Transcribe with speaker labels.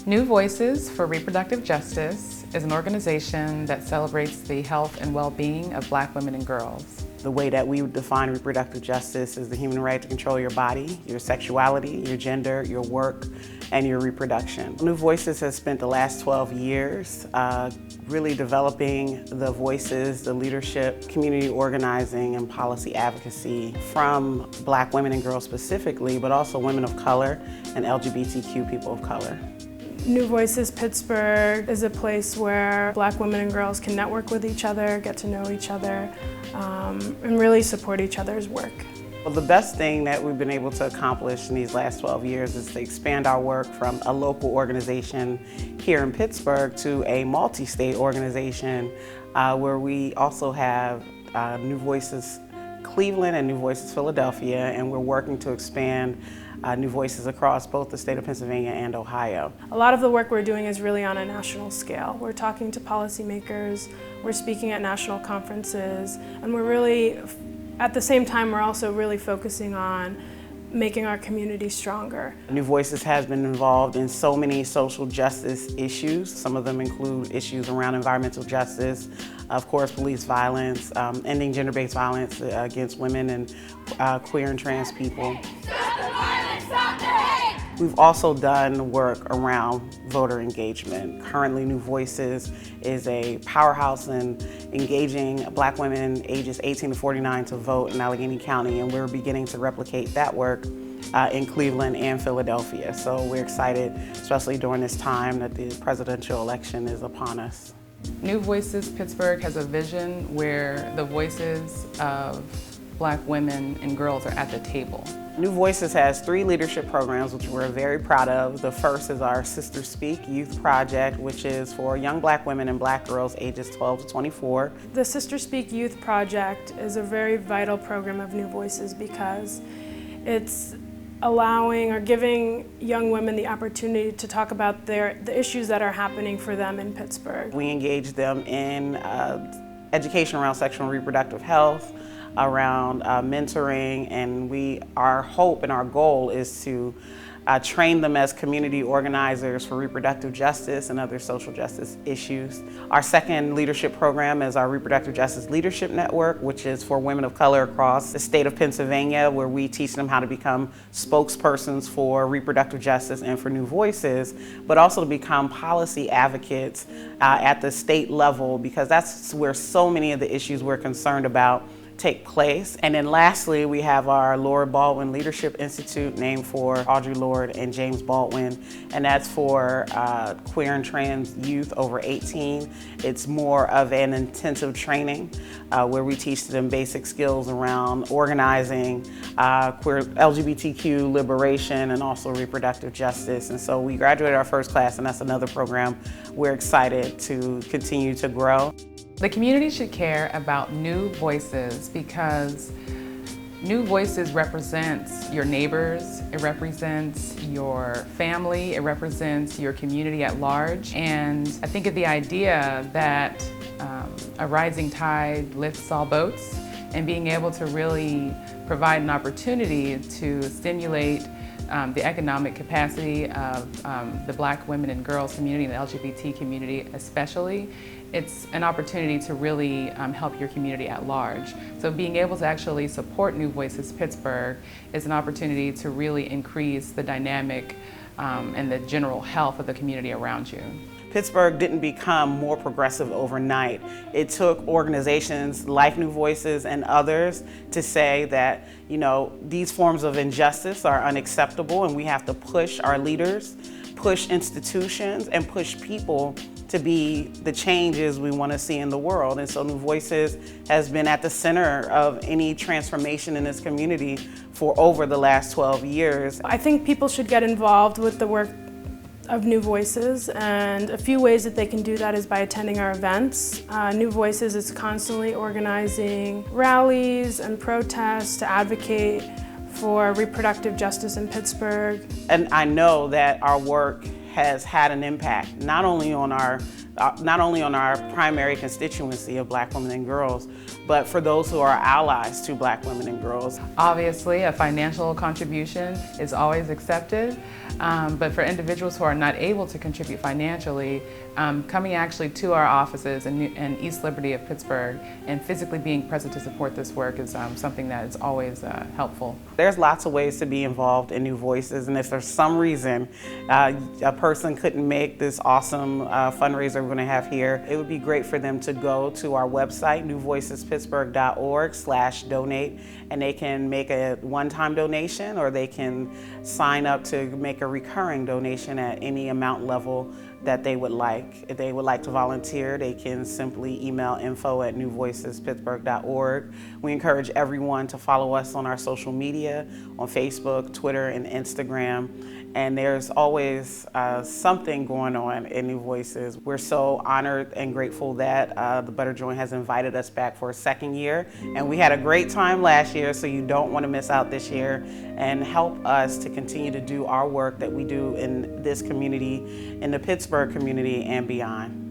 Speaker 1: New Voices for Reproductive Justice is an organization that celebrates the health and well-being of Black women and girls.
Speaker 2: The way that we define reproductive justice is the human right to control your body, your sexuality, your gender, your work, and your reproduction. New Voices has spent the last 12 years really developing the voices, the leadership, community organizing, and policy advocacy from Black women and girls specifically, but also women of color and LGBTQ people of color.
Speaker 3: New Voices Pittsburgh is a place where Black women and girls can network with each other, get to know each other, and really support each other's work.
Speaker 2: Well, the best thing that we've been able to accomplish in these last 12 years is to expand our work from a local organization here in Pittsburgh to a multi-state organization where we also have New Voices Cleveland and New Voices Philadelphia, and we're working to expand New Voices across both the state of Pennsylvania and Ohio.
Speaker 3: A lot of the work we're doing is really on a national scale. We're talking to policymakers, we're speaking at national conferences, and we're really, at the same time, we're also really focusing on making our community stronger.
Speaker 2: New Voices has been involved in so many social justice issues. Some of them include issues around environmental justice, of course, police violence, ending gender-based violence against women and queer and trans people. We've also done work around voter engagement. Currently, New Voices is a powerhouse in engaging Black women ages 18 to 49 to vote in Allegheny County, and we're beginning to replicate that work in Cleveland and Philadelphia. So we're excited, especially during this time that the presidential election is upon us.
Speaker 1: New Voices Pittsburgh has a vision where the voices of Black women and girls are at the table.
Speaker 2: New Voices has 3 leadership programs, which we're very proud of. The first is our Sister Speak Youth Project, which is for young Black women and Black girls ages 12 to 24.
Speaker 3: The Sister Speak Youth Project is a very vital program of New Voices because it's allowing or giving young women the opportunity to talk about the issues that are happening for them in Pittsburgh.
Speaker 2: We engage them in education around sexual and reproductive health, around mentoring, and our hope and our goal is to train them as community organizers for reproductive justice and other social justice issues. Our second leadership program is our Reproductive Justice Leadership Network, which is for women of color across the state of Pennsylvania, where we teach them how to become spokespersons for reproductive justice and for New Voices, but also to become policy advocates at the state level, because that's where so many of the issues we're concerned about take place. And then lastly, we have our Lord Baldwin Leadership Institute, named for Audre Lorde and James Baldwin, and that's for queer and trans youth over 18. It's more of an intensive training where we teach them basic skills around organizing, queer LGBTQ liberation, and also reproductive justice. And so we graduated our first class, and that's another program we're excited to continue to grow.
Speaker 1: The community should care about New Voices because New Voices represents your neighbors, it represents your family, it represents your community at large. And I think of the idea that a rising tide lifts all boats, and being able to really provide an opportunity to stimulate the economic capacity of the Black women and girls community and the LGBT community especially. It's an opportunity to really help your community at large. So being able to actually support New Voices Pittsburgh is an opportunity to really increase the dynamic and the general health of the community around you.
Speaker 2: Pittsburgh didn't become more progressive overnight. It took organizations like New Voices and others to say that, you know, these forms of injustice are unacceptable, and we have to push our leaders, push institutions, and push people to be the changes we want to see in the world. And so New Voices has been at the center of any transformation in this community for over the last 12 years.
Speaker 3: I think people should get involved with the work of New Voices, and a few ways that they can do that is by attending our events. New Voices is constantly organizing rallies and protests to advocate for reproductive justice in Pittsburgh.
Speaker 2: And I know that our work has had an impact, not only on our primary constituency of Black women and girls, but for those who are allies to Black women and girls.
Speaker 1: Obviously, a financial contribution is always accepted, but for individuals who are not able to contribute financially, coming actually to our offices in East Liberty of Pittsburgh and physically being present to support this work is something that is always helpful.
Speaker 2: There's lots of ways to be involved in New Voices, and if for some reason a person couldn't make this awesome fundraiser we're going to have here, it would be great for them to go to our website, newvoicespittsburgh.org/donate, and they can make a one-time donation, or they can sign up to make a recurring donation at any amount level that they would like. If they would like to volunteer, they can simply email info@newvoicespittsburgh.org. We encourage everyone to follow us on our social media, on Facebook, Twitter, and Instagram. And there's always something going on in New Voices. We're so honored and grateful that the Butterjoint has invited us back for a second year. And we had a great time last year, so you don't want to miss out this year. And help us to continue to do our work that we do in this community, in the Pittsburgh community and beyond.